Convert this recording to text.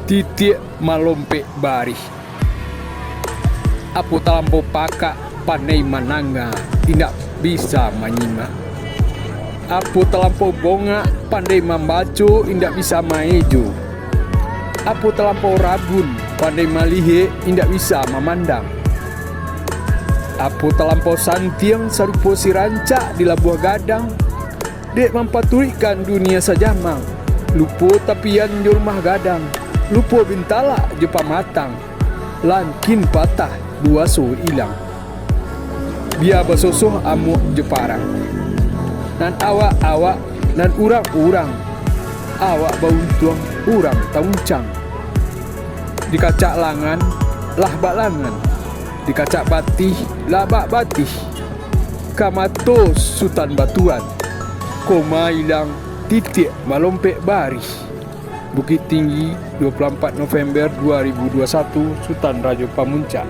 titik malompe bari. Apu talampo paka panai mananga tidak bisa menyimak. Apu terlampau bonga pandai membaca indak bisa maejo. Apu terlampau rabun pandai malihe indak bisa memandang. Apu terlampau santiang sarupo si rancak di labuah gadang, dek mampaturikan dunia sajamang. Lupo tapian di rumah gadang, lupo bintala jepa matang, lankin patah dua so ilang. Dia basosoh amuk jeparang, nan awak-awak nan urang-urang, awak bauntuang urang tauncang. Di kacak langan lah bak langan, di kacak batih lah bak batih. Kamato Sultan Batuan, koma ilang titik malompek baris. Bukit Tinggi 24 November 2021, Sultan Raja Pamuncak.